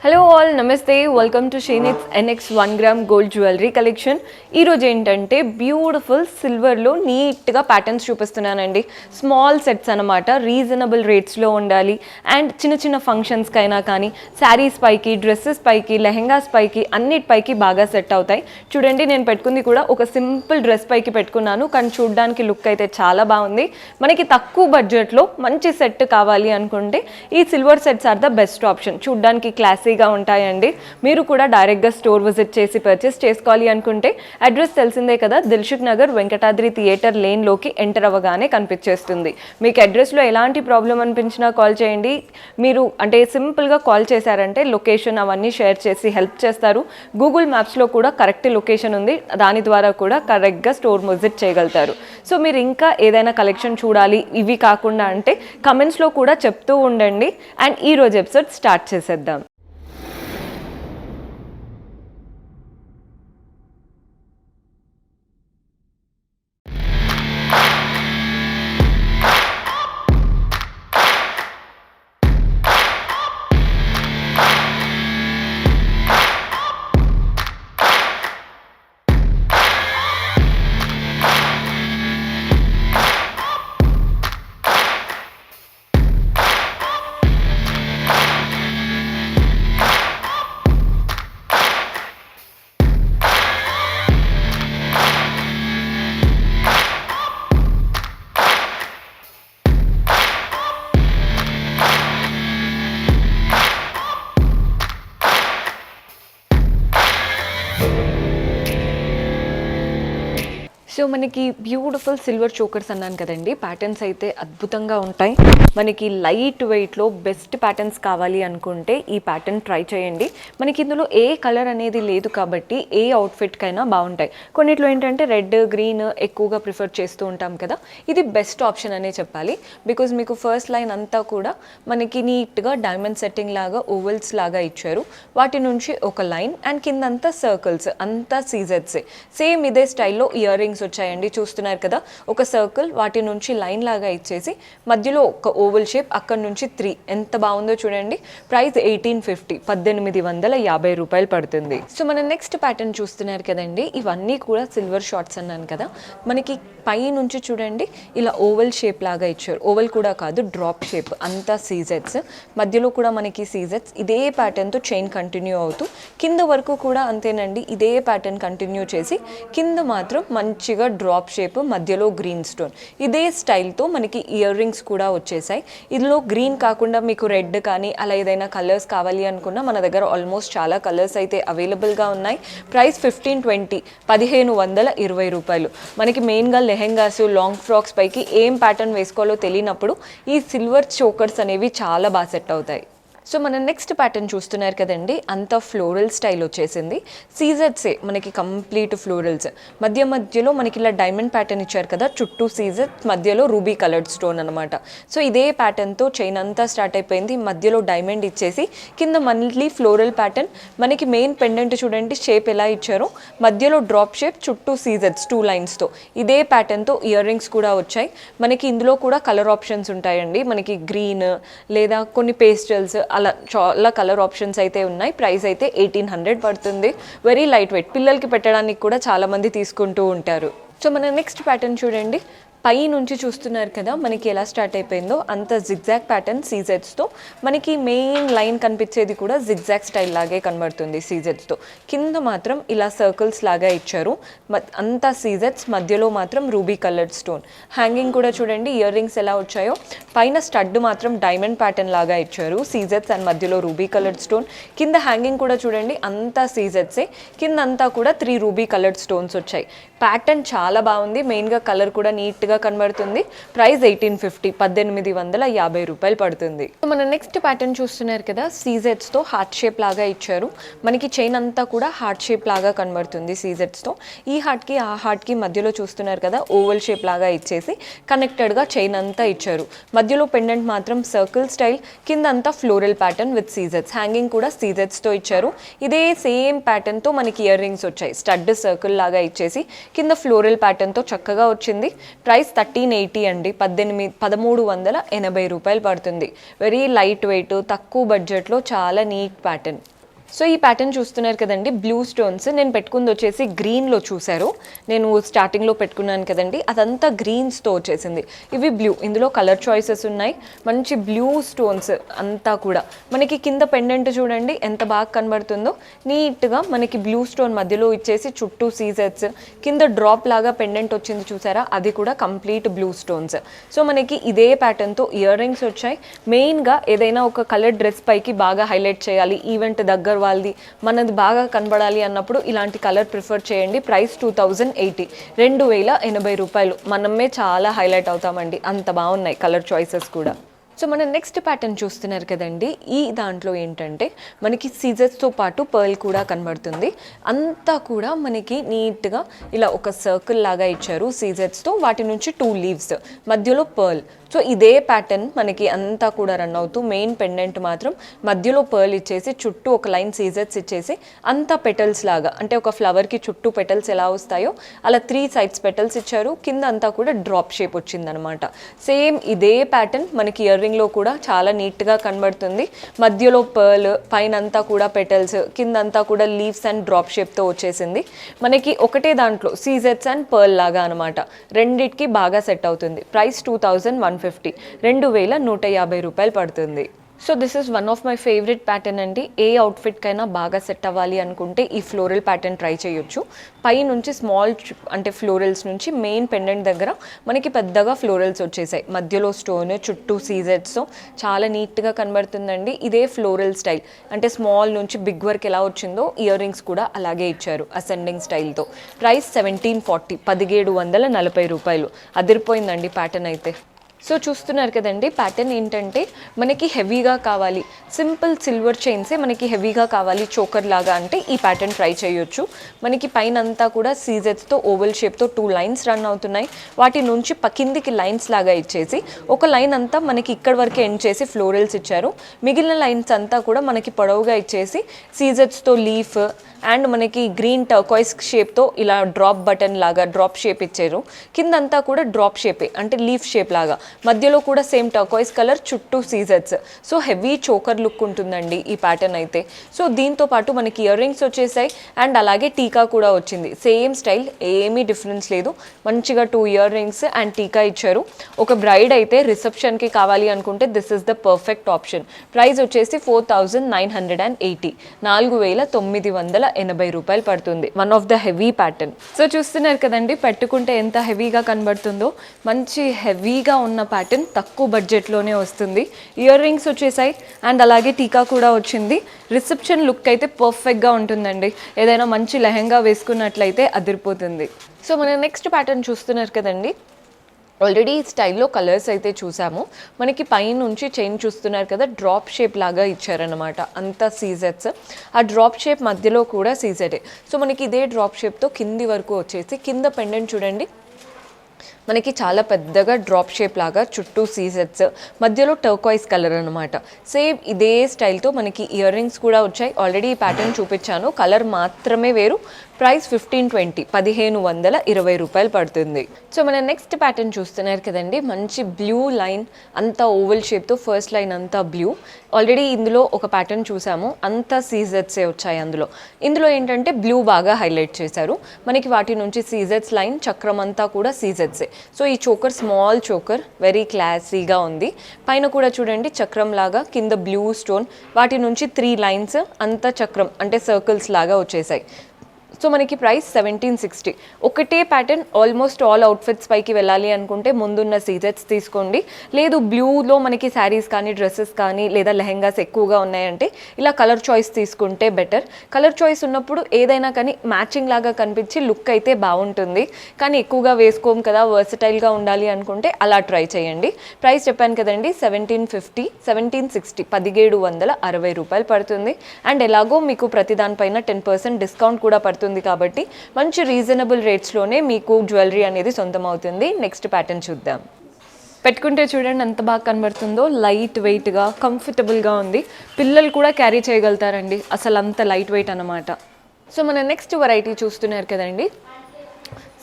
Hello all నమస్తే welcome to Sheenix NX 1 gram gold jewellery collection. ఈరోజు ఏంటంటే beautiful సిల్వర్లో నీట్గా ప్యాటర్న్స్ చూపిస్తున్నానండి. స్మాల్ సెట్స్ అనమాట, రీజనబుల్ రేట్స్లో ఉండాలి అండ్ చిన్న చిన్న ఫంక్షన్స్కైనా కానీ శారీస్ పైకి, డ్రెస్సెస్ పైకి, లెహెంగాస్ పైకి అన్నిటిపైకి బాగా సెట్ అవుతాయి. చూడండి, నేను పెట్టుకుంది కూడా ఒక సింపుల్ డ్రెస్ పైకి పెట్టుకున్నాను, కానీ చూడడానికి లుక్ అయితే చాలా బాగుంది. మనకి తక్కువ బడ్జెట్లో మంచి సెట్ కావాలి అనుకుంటే ఈ silver sets are the best option. చూడడానికి క్లాసీ గా ఉంటాయండి. మీరు కూడా డైరెక్ట్గా స్టోర్ విజిట్ చేసి పర్చేస్ చేసుకోవాలి అనుకుంటే అడ్రస్ తెలిసిందే కదా, దిల్సుఖ్ నగర్ వెంకటాద్రి థియేటర్ లేన్లోకి ఎంటర్ అవ్వగానే కనిపించేస్తుంది. మీకు అడ్రస్లో ఎలాంటి ప్రాబ్లం అనిపించినా కాల్ చేయండి. మీరు అంటే సింపుల్గా కాల్ చేశారంటే లొకేషన్ అవన్నీ షేర్ చేసి హెల్ప్ చేస్తారు. గూగుల్ మ్యాప్స్లో కూడా కరెక్ట్ లొకేషన్ ఉంది, దాని ద్వారా కూడా కరెక్ట్గా స్టోర్ విజిట్ చేయగలుగుతారు. సో మీరు ఇంకా ఏదైనా కలెక్షన్ చూడాలి ఇవి కాకుండా అంటే కమెంట్స్లో కూడా చెప్తూ ఉండండి. అండ్ ఈరోజు ఎపిసోడ్ స్టార్ట్ చేసేద్దాం. సో మనకి బ్యూటిఫుల్ సిల్వర్ చోకర్స్ అన్నాను కదండి, ప్యాటర్న్స్ అయితే అద్భుతంగా ఉంటాయి. మనకి లైట్ వెయిట్లో బెస్ట్ ప్యాటర్న్స్ కావాలి అనుకుంటే ఈ ప్యాటర్న్ ట్రై చేయండి. మనకి ఇందులో ఏ కలర్ అనేది లేదు కాబట్టి ఏ అవుట్ఫిట్కైనా బాగుంటాయి. కొన్నిట్లో ఏంటంటే రెడ్, గ్రీన్ ఎక్కువగా ప్రిఫర్ చేస్తూ ఉంటాం కదా, ఇది బెస్ట్ ఆప్షన్ అనే చెప్పాలి. బికాజ్ మీకు ఫస్ట్ లైన్ అంతా కూడా మనకి నీట్గా డైమండ్ సెట్టింగ్ లాగా ఓవెల్స్ లాగా ఇచ్చారు. వాటి నుంచి ఒక లైన్ అండ్ కిందంతా సర్కిల్స్, అంతా సీజెట్స్. సేమ్ ఇదే స్టైల్లో ఇయర్ రింగ్స్ వచ్చాయండి. చూస్తున్నారు కదా, ఒక సర్కిల్ వాటి నుంచి లైన్ లాగా ఇచ్చేసి మధ్యలో ఒక ఓవల్ షేప్, అక్కడ నుంచి 3. ఎంత బాగుందో చూడండి. ప్రైస్ 1850, 1850 రూపాయలు పడుతుంది. సో మన నెక్స్ట్ ప్యాటర్న్ చూస్తున్నారు కదండి, ఇవన్నీ కూడా సిల్వర్ షార్ట్స్ అన్నాను కదా. మనకి పై నుంచి చూడండి ఇలా ఓవల్ షేప్ లాగా ఇచ్చారు. ఓవల్ కూడా కాదు, డ్రాప్ షేప్, అంతా సీజెట్స్. మధ్యలో కూడా మనకి సీజెట్స్ ఇదే ప్యాటర్న్తో చైన్ కంటిన్యూ అవుతూ కింద వరకు కూడా అంతేనండి, ఇదే ప్యాటర్న్ కంటిన్యూ చేసి కింద మాత్రం మంచిగా డ్రాప్ షేప్, మధ్యలో గ్రీన్ స్టోన్. ఇదే స్టైల్తో మనకి ఇయర్ రింగ్స్ కూడా వచ్చేసాయి. ఇందులో గ్రీన్ కాకుండా మీకు రెడ్ కానీ అలా ఏదైనా కలర్స్ కావాలి అనుకున్నా మన దగ్గర ఆల్మోస్ట్ చాలా కలర్స్ అయితే అవైలబుల్గా ఉన్నాయి. ప్రైస్ 1520, 1520 రూపాయలు. మనకి మెయిన్గా లెహెంగాస్, లాంగ్ ఫ్రాక్స్ పైకి ఏం ప్యాటర్న్ వేసుకోవాలో తెలియనప్పుడు ఈ సిల్వర్ చోకర్స్ అనేవి చాలా బాగా సెట్ అవుతాయి. సో మన నెక్స్ట్ ప్యాటర్న్ చూస్తున్నారు కదండి, అంతా ఫ్లోరల్ స్టైల్ వచ్చేసింది. సీజెట్సే మనకి కంప్లీట్ ఫ్లోరల్స్. మధ్యలో మనకి ఇలా డైమండ్ ప్యాటర్న్ ఇచ్చారు కదా, చుట్టూ సీజెట్, మధ్యలో రూబీ కలర్డ్ స్టోన్ అనమాట. సో ఇదే ప్యాటర్న్తో చైన్ అంతా స్టార్ట్ అయిపోయింది. మధ్యలో డైమండ్ ఇచ్చేసి కింద మళ్ళీ ఫ్లోరల్ ప్యాటర్న్. మనకి మెయిన్ పెండెంట్ చూడండి షేప్ ఎలా ఇచ్చారో, మధ్యలో డ్రాప్ షేప్, చుట్టూ సీజెట్స్ 2 లైన్స్తో. ఇదే ప్యాటర్న్తో ఇయర్ రింగ్స్ కూడా వచ్చాయి. మనకి ఇందులో కూడా కలర్ ఆప్షన్స్ ఉంటాయండి. మనకి గ్రీన్ లేదా కొన్ని పేస్టల్స్, అలా చాలా కలర్ ఆప్షన్స్ అయితే ఉన్నాయి. ప్రైస్ అయితే 1800 పడుతుంది. వెరీ లైట్ వెయిట్, పిల్లలకి పెట్టడానికి కూడా చాలామంది తీసుకుంటూ ఉంటారు. సో మన నెక్స్ట్ ప్యాటర్న్ చూడండి, పై నుంచి చూస్తున్నారు కదా, మనకి ఎలా స్టార్ట్ అయిపోయిందో అంత జిగ్జాగ్ ప్యాటర్న్ సీజెట్స్తో. మనకి మెయిన్ లైన్ కనిపించేది కూడా జిగ్జాగ్ స్టైల్ లాగే కనబడుతుంది సీజెట్స్తో. కింద మాత్రం ఇలా సర్కిల్స్ లాగా ఇచ్చారు, అంతా సీజెట్స్, మధ్యలో మాత్రం రూబీ కలర్డ్ స్టోన్. హ్యాంగింగ్ కూడా చూడండి ఇయర్ రింగ్స్ ఎలా వచ్చాయో. పైన స్టడ్ మాత్రం డైమండ్ ప్యాటర్న్ లాగా ఇచ్చారు, సీజెట్స్ అండ్ మధ్యలో రూబీ కలర్డ్ స్టోన్. కింద హ్యాంగింగ్ కూడా చూడండి అంతా సీజెట్సే, కింద అంతా కూడా 3 రూబీ కలర్డ్ స్టోన్స్ వచ్చాయి. ప్యాటర్న్ చాలా బాగుంది, మెయిన్గా కలర్ కూడా నీట్గా కనబడుతుంది. ప్రైస్ 1850, 1850 రూపాయలు పడుతుంది. మన నెక్స్ట్ ప్యాటర్న్ చూస్తున్నారు కదా, సీజెట్స్తో హార్ట్ షేప్ లాగా ఇచ్చారు. మనకి చైన్ అంతా కూడా హార్ట్ షేప్ లాగా కనబడుతుంది సీజెట్స్తో. ఈ హార్ట్కి ఆ హార్ట్కి మధ్యలో చూస్తున్నారు కదా, ఓవల్ షేప్ లాగా ఇచ్చేసి కనెక్టెడ్గా చైన్ అంతా ఇచ్చారు. మధ్యలో పెండెంట్ మాత్రం సర్కిల్ స్టైల్, కింద అంతా ఫ్లోరల్ ప్యాటర్న్ విత్ సీజెట్స్. హ్యాంగింగ్ కూడా సీజెట్స్తో ఇచ్చారు. ఇదే సేమ్ ప్యాటర్న్తో మనకి ఇయర్ రింగ్స్ వచ్చాయి, స్టడ్ సర్కిల్ లాగా ఇచ్చేసి కింద ఫ్లోరల్ ప్యాటర్న్తో చక్కగా వచ్చింది. ప్రైస్ ప్రైస్ 1380 అండి, 1380 రూపాయలు పడుతుంది. వెరీ లైట్ వెయిట్, తక్కువ బడ్జెట్లో చాలా నీట్ ప్యాటర్న్. సో ఈ ప్యాటర్న్ చూస్తున్నారు కదండి, బ్లూ స్టోన్స్. నేను పెట్టుకుంది వచ్చేసి గ్రీన్లో చూసారు, నేను స్టార్టింగ్లో పెట్టుకున్నాను కదండి, అదంతా గ్రీన్స్తో వచ్చేసింది. ఇవి బ్లూ, ఇందులో కలర్ చాయిసెస్ ఉన్నాయి. మంచి బ్లూ స్టోన్స్ అంతా కూడా. మనకి కింద పెండెంట్ చూడండి ఎంత బాగా కనబడుతుందో, నీట్గా మనకి బ్లూ స్టోన్ మధ్యలో ఇచ్చేసి చుట్టూ సీజెట్స్, కింద డ్రాప్ లాగా పెండెంట్ వచ్చింది చూసారా, అది కూడా కంప్లీట్ బ్లూ స్టోన్స్. సో మనకి ఇదే ప్యాటర్న్తో ఇయర్ రింగ్స్ వచ్చాయి. మెయిన్గా ఏదైనా ఒక కలర్ డ్రెస్ పైకి బాగా హైలైట్ చేయాలి, ఈవెంట్ దగ్గర వాళ్ళది మనది బాగా కనబడాలి అన్నప్పుడు ఇలాంటి కలర్ ప్రిఫర్ చేయండి. ప్రైస్ 2080, 2080 రూపాయలు. మనమే చాలా హైలైట్ అవుతామండి, అంత బాగున్నాయి కలర్ చాయిసెస్ కూడా. సో మన నెక్స్ట్ ప్యాటర్న్ చూస్తున్నారు కదండి, ఈ దాంట్లో ఏంటంటే మనకి సీజర్స్తో పాటు పర్ల్ కూడా కనబడుతుంది. అంతా కూడా మనకి నీట్గా ఇలా ఒక సర్కిల్ లాగా ఇచ్చారు సీజర్స్తో, వాటి నుంచి 2 లీవ్స్, మధ్యలో పర్ల్. సో ఇదే ప్యాటర్న్ మనకి అంతా కూడా రన్ అవుతూ మెయిన్ పెండెంట్ మాత్రం మధ్యలో పర్ల్ ఇచ్చేసి చుట్టూ ఒక లైన్ సీజర్స్ ఇచ్చేసి అంతా పెటల్స్ లాగా, అంటే ఒక ఫ్లవర్కి చుట్టూ పెటల్స్ ఎలా వస్తాయో అలా 3 సైడ్స్ పెటల్స్ ఇచ్చారు. కింద అంతా కూడా డ్రాప్ షేప్ వచ్చిందనమాట. సేమ్ ఇదే ప్యాటర్న్ మనకి ఇయర్ రింగ్లో కూడా చాలా నీట్గా కనబడుతుంది. మధ్యలో పర్ల్, పైన అంతా కూడా పెటల్స్, కిందంతా కూడా లీవ్స్ అండ్ డ్రాప్ షేప్తో వచ్చేసింది. మనకి ఒకటే దాంట్లో సీజర్స్ అండ్ పర్ల్ లాగా అనమాట, రెండిటికి బాగా సెట్ అవుతుంది. ప్రైస్ 2150, 2150 రూపాయలు పడుతుంది. So this is one of my favourite pattern అండి. ఏ అవుట్ఫిట్కైనా బాగా సెట్ అవ్వాలి అనుకుంటే ఈ ఫ్లోరల్ ప్యాటర్న్ ట్రై చేయొచ్చు. పై నుంచి స్మాల్ అంటే ఫ్లోరల్స్ నుంచి మెయిన్ పెండెంట్ దగ్గర మనకి పెద్దగా ఫ్లోరల్స్ వచ్చేసాయి, మధ్యలో స్టోన్, చుట్టూ సీజెట్స్తో చాలా నీట్గా కనబడుతుందండి. ఇదే ఫ్లోరల్ స్టైల్, అంటే స్మాల్ నుంచి బిగ్ వర్క్ ఎలా వచ్చిందో ఇయర్ రింగ్స్ కూడా అలాగే ఇచ్చారు అసెండింగ్ స్టైల్తో. ప్రైస్ 1740, 1740 రూపాయలు. అదిరిపోయిందండి ప్యాటర్న్ అయితే. సో చూస్తున్నారు కదండి, ప్యాటర్న్ ఏంటంటే మనకి హెవీగా కావాలి, సింపుల్ సిల్వర్ చైన్సే మనకి హెవీగా కావాలి చోకర్ లాగా అంటే ఈ ప్యాటర్న్ ట్రై చేయొచ్చు. మనకి పైన అంతా కూడా సీజెట్స్తో ఓవల్ షేప్తో 2 లైన్స్ రన్ అవుతున్నాయి. వాటి నుంచి కిందికి లైన్స్ లాగా ఇచ్చేసి ఒక లైన్ అంతా మనకి ఇక్కడ వరకు ఎండ్ చేసి ఫ్లోరల్స్ ఇచ్చారు. మిగిలిన లైన్స్ అంతా కూడా మనకి పొడవుగా ఇచ్చేసి సీజెట్స్తో లీఫ్ అండ్ మనకి గ్రీన్ టర్కాయిస్ షేప్తో ఇలా డ్రాప్ బటన్ లాగా డ్రాప్ షేప్ ఇచ్చారు. కిందంతా కూడా డ్రాప్ షేపే, అంటే లీఫ్ షేప్ లాగా. మధ్యలో కూడా సేమ్ టర్కాయిస్ కలర్, చుట్టూ సీజర్స్. సో హెవీ చోకర్ లుక్ ఉంటుందండి ఈ ప్యాటర్న్ అయితే. సో దీంతో పాటు మనకి ఇయర్ రింగ్స్ వచ్చేసాయి అండ్ అలాగే టీకా కూడా వచ్చింది. సేమ్ స్టైల్, ఏమీ డిఫరెన్స్ లేదు. మంచిగా 2 ఇయర్ రింగ్స్ అండ్ టీకా ఇచ్చారు. ఒక బ్రైడ్ అయితే రిసెప్షన్కి కావాలి అనుకుంటే this is the perfect option. Price వచ్చేసి 4980, 4980 రూపాయలు పడుతుంది. One of the heavy pattern. So చూస్తున్నారు కదండి, పెట్టుకుంటే ఎంత హెవీగా కనబడుతుందో. మంచి హెవీగా ఉన్న ప్యాటర్న్ తక్కువ బడ్జెట్లోనే వస్తుంది. ఇయర్ రింగ్స్ వచ్చేసాయి అండ్ అలాగే టీకా కూడా వచ్చింది. రిసెప్షన్ లుక్ అయితే పర్ఫెక్ట్గా ఉంటుందండి. ఏదైనా మంచి లెహెంగా వేసుకున్నట్లయితే అదిరిపోతుంది. సో మన నెక్స్ట్ ప్యాటర్న్ చూస్తున్నారు కదండి, ఆల్రెడీ ఈ స్టైల్లో కలర్స్ అయితే చూసాము. మనకి పైనుంచి చైన్ చూస్తున్నారు కదా, డ్రాప్ షేప్ లాగా ఇచ్చారనమాట, అంతా సీజెట్స్. ఆ డ్రాప్ షేప్ మధ్యలో కూడా సీజెటే. సో మనకి ఇదే డ్రాప్ షేప్తో కింది వరకు వచ్చేసి కింద పెండెంట్ చూడండి, మనకి చాలా పెద్దగా డ్రాప్ షేప్ లాగా చుట్టూ సీజెట్స్, మధ్యలో టర్కాయిస్ కలర్ అనమాట. సేమ్ ఇదే స్టైల్తో మనకి ఇయర్ రింగ్స్ కూడా వచ్చాయి. ఆల్రెడీ ఈ ప్యాటర్న్ చూపించాను, కలర్ మాత్రమే వేరు. ప్రైస్ 1520, 1520 రూపాయలు పడుతుంది. సో మన నెక్స్ట్ ప్యాటర్న్ చూస్తున్నారు కదండి, మంచి బ్లూ లైన్, అంతా ఓవల్ షేప్తో ఫస్ట్ లైన్ అంతా బ్లూ. ఆల్రెడీ ఇందులో ఒక ప్యాటర్న్ చూసాము, అంతా సీజెట్సే వచ్చాయి అందులో. ఇందులో ఏంటంటే బ్లూ బాగా హైలైట్ చేశారు. మనకి వాటి నుంచి సీజెట్స్ లైన్, చక్రం అంతా కూడా సీజెట్సే. సో ఈ చోకర్ స్మాల్ చోకర్, వెరీ క్లాసీగా ఉంది. పైన కూడా చూడండి చక్రం లాగా, కింద బ్లూ స్టోన్, వాటి నుంచి 3 లైన్స్, అంతా చక్రం అంటే సర్కిల్స్ లాగా వచ్చేసాయి. సో మనకి ప్రైస్ 1760. ఒకటే ప్యాటర్న్ ఆల్మోస్ట్ ఆల్ అవుట్ఫిట్స్ పైకి వెళ్ళాలి అనుకుంటే ముందున్న సీజెట్స్ తీసుకోండి. లేదు బ్లూలో మనకి శారీస్ కానీ డ్రెస్సెస్ కానీ లేదా లెహెంగాస్ ఎక్కువగా ఉన్నాయంటే ఇలా కలర్ చాయిస్ తీసుకుంటే బెటర్. కలర్ చాయిస్ ఉన్నప్పుడు ఏదైనా కానీ మ్యాచింగ్ లాగా కనిపించి లుక్ అయితే బాగుంటుంది. కానీ ఎక్కువగా వేసుకోము కదా, వర్సటైల్గా ఉండాలి అనుకుంటే అలా ట్రై చేయండి. ప్రైస్ చెప్పాను కదండి, 1760, 1760, 1760 రూపాయలు పడుతుంది. అండ్ ఎలాగో మీకు ప్రతి దానిపైన 10% డిస్కౌంట్ కూడా పడుతుంది కాబట్టి మంచి రీజనబుల్ రేట్స్లోనే మీకు జ్యువెలరీ అనేది సొంతం అవుతుంది. నెక్స్ట్ ప్యాటర్న్ చూద్దాం. పెట్టుకుంటే చూడండి ఎంత బాగా కనబడుతుందో, లైట్ వెయిట్గా కంఫర్టబుల్గా ఉంది. పిల్లలు కూడా క్యారీ చేయగలుగుతారండి, అసలు అంత లైట్ వెయిట్ అన్నమాట. సో మన నెక్స్ట్ వెరైటీ చూస్తున్నారు కదండి,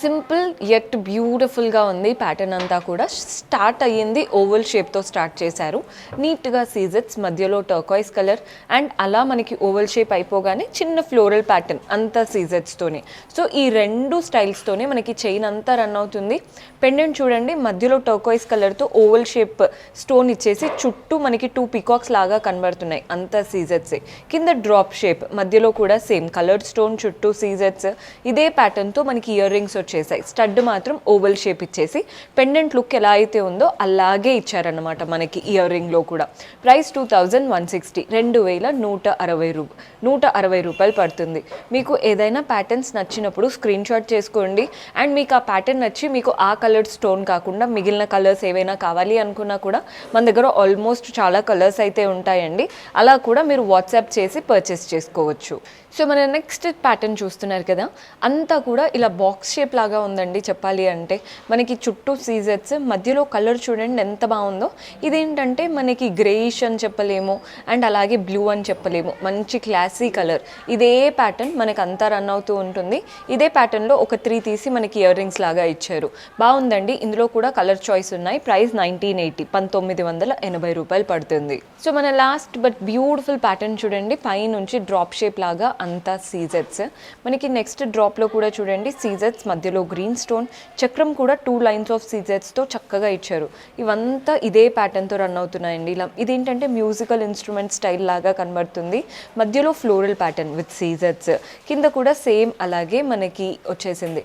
సింపుల్ యట్ బ్యూటిఫుల్గా ఉంది ప్యాటర్న్ అంతా కూడా. స్టార్ట్ అయ్యింది ఓవల్ షేప్తో స్టార్ట్ చేశారు. నీట్గా సీజెట్స్, మధ్యలో టర్కాయిస్ కలర్ అండ్ అలా మనకి ఓవల్ షేప్ అయిపోగానే చిన్న ఫ్లోరల్ ప్యాటర్న్ అంతా సీజెట్స్తోనే. సో ఈ రెండు స్టైల్స్తోనే మనకి చైన్ అంతా రన్ అవుతుంది. పెండెంట్ చూడండి, మధ్యలో టర్కాయిస్ కలర్తో ఓవల్ షేప్ స్టోన్ ఇచ్చేసి చుట్టూ మనకి 2 పీకాక్స్ లాగా కనబడుతున్నాయి, అంతా సీజెట్సే. కింద డ్రాప్ షేప్, మధ్యలో కూడా సేమ్ కలర్డ్ స్టోన్, చుట్టూ సీజెట్స్. ఇదే ప్యాటర్న్తో మనకి ఇయర్ రింగ్స్ వచ్చేసాయి. స్టడ్ మాత్రం ఓవల్ షేప్ ఇచ్చేసి పెండెంట్ లుక్ ఎలా అయితే ఉందో అలాగే ఇచ్చారన్నమాట మనకి ఇయర్ రింగ్లో కూడా. ప్రైస్ 2160, 2160 రూపాయలు పడుతుంది. మీకు ఏదైనా ప్యాటర్న్స్ నచ్చినప్పుడు స్క్రీన్ షాట్ చేసుకోండి. అండ్ మీకు ఆ ప్యాటర్న్ నచ్చి మీకు ఆ కలర్డ్ స్టోన్ కాకుండా మిగిలిన కలర్స్ ఏవైనా కావాలి అనుకున్నా కూడా మన దగ్గర ఆల్మోస్ట్ చాలా కలర్స్ అయితే ఉంటాయండి. అలా కూడా మీరు వాట్సాప్ చేసి పర్చేస్ చేసుకోవచ్చు. సో మన నెక్స్ట్ ప్యాటర్న్ చూస్తున్నారు కదా, అంతా కూడా ఇలా బాక్స్ షేప్ లాగా ఉందండి చెప్పాలి అంటే. మనకి చుట్టూ సీజెట్స్, మధ్యలో కలర్ చూడండి ఎంత బాగుందో. ఇదేంటంటే మనకి గ్రేయిష్ అని చెప్పలేము అండ్ అలాగే బ్లూ అని చెప్పలేము, మంచి క్లాసీ కలర్. ఇదే ప్యాటర్న్ మనకు అంతా రన్ అవుతూ ఉంటుంది. ఇదే ప్యాటర్న్లో ఒక 3 తీసి మనకి ఇయర్ రింగ్స్ లాగా ఇచ్చారు. బాగుందండి. ఇందులో కూడా కలర్ చాయిస్ ఉన్నాయి. ప్రైస్ 1980 రూపాయలు పడుతుంది. సో మన లాస్ట్ బట్ బ్యూటిఫుల్ ప్యాటర్న్ చూడండి, పై నుంచి డ్రాప్ షేప్ లాగా అంతా సీజెట్స్. మనకి నెక్స్ట్ డ్రాప్లో కూడా చూడండి సీజెట్స్, మధ్యలో గ్రీన్ స్టోన్, చక్రం కూడా 2 లైన్స్ ఆఫ్ సీజెట్స్తో చక్కగా ఇచ్చారు. ఇవంతా ఇదే ప్యాటర్న్తో రన్ అవుతున్నాయండి. ఇలా ఇదేంటంటే మ్యూజికల్ ఇన్స్ట్రుమెంట్ స్టైల్ లాగా కనబడుతుంది. మధ్యలో ఫ్లోరల్ ప్యాటర్న్ విత్ సీజెట్స్, కింద కూడా సేమ్ అలాగే మనకి వచ్చేసింది.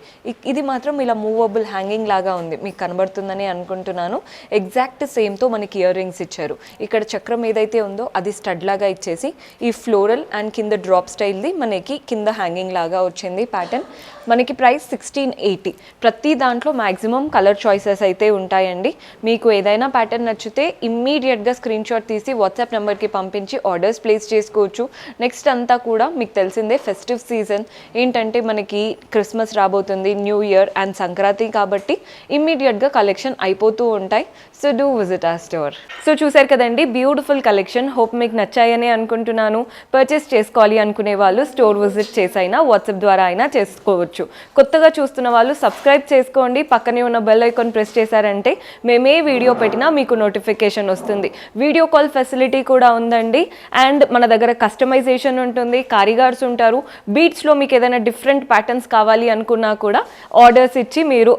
ఇది మాత్రం ఇలా మూవబుల్ హ్యాంగింగ్ లాగా ఉంది, మీకు కనబడుతుందని అనుకుంటున్నాను. ఎగ్జాక్ట్ సేమ్తో మనకి ఇయర్ రింగ్స్ ఇచ్చారు. ఇక్కడ చక్రం ఏదైతే ఉందో అది స్టడ్ లాగా ఇచ్చేసి ఈ ఫ్లోరల్ అండ్ కింద డ్రాప్ స్టైల్ది మనకి కింద హ్యాంగింగ్ లాగా వచ్చింది ప్యాటర్న్. మనకి ప్రైస్ 1680. ప్రతి దాంట్లో మ్యాక్సిమం కలర్ చాయిసెస్ అయితే ఉంటాయండి. మీకు ఏదైనా ప్యాటర్న్ నచ్చితే ఇమ్మీడియట్గా స్క్రీన్ షాట్ తీసి వాట్సాప్ నెంబర్కి పంపించి ఆర్డర్స్ ప్లేస్ చేసుకోవచ్చు. నెక్స్ట్ అంతా కూడా మీకు తెలిసిందే ఫెస్టివ్ సీజన్, ఏంటంటే మనకి క్రిస్మస్ రాబోతుంది, న్యూ ఇయర్ అండ్ సంక్రాంతి, కాబట్టి ఇమ్మీడియట్గా కలెక్షన్ అయిపోతూ ఉంటాయి. సో డూ విజిట్ ఆ స్టోర్. సో చూసారు కదండి బ్యూటిఫుల్ కలెక్షన్. హోప్ మీకు నచ్చాయని అనుకుంటున్నాను. పర్చేస్ చేసుకోవాలి అనుకునే వాళ్ళు స్టోర్ విజిట్ చేసైనా వాట్సాప్ ద్వారా అయినా చేసుకోవచ్చు. కొత్తగా చూస్తున్న వాళ్ళు సబ్స్క్రైబ్ చేసుకోండి. పక్కనే ఉన్న బెల్ ఐకాన్ ప్రెస్ చేశారంటే మేమే వీడియో పెట్టినా మీకు నోటిఫికేషన్ వస్తుంది. వీడియో కాల్ ఫెసిలిటీ కూడా ఉందండి. అండ్ మన దగ్గర కస్టమైజేషన్ ఉంటుంది, కారీగార్స్ ఉంటారు. బీట్స్లో మీకు ఏదైనా డిఫరెంట్ ప్యాటర్న్స్ కావాలి అనుకున్నా కూడా ఆర్డర్స్ ఇచ్చి మీరు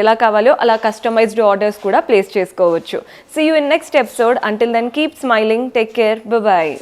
ఎలా కావాలో అలా కస్టమైజ్డ్ ఆర్డర్స్ కూడా ప్లేస్ చేసుకోవచ్చు. See you in next episode. Until then, keep smiling. Take care. Bye-bye.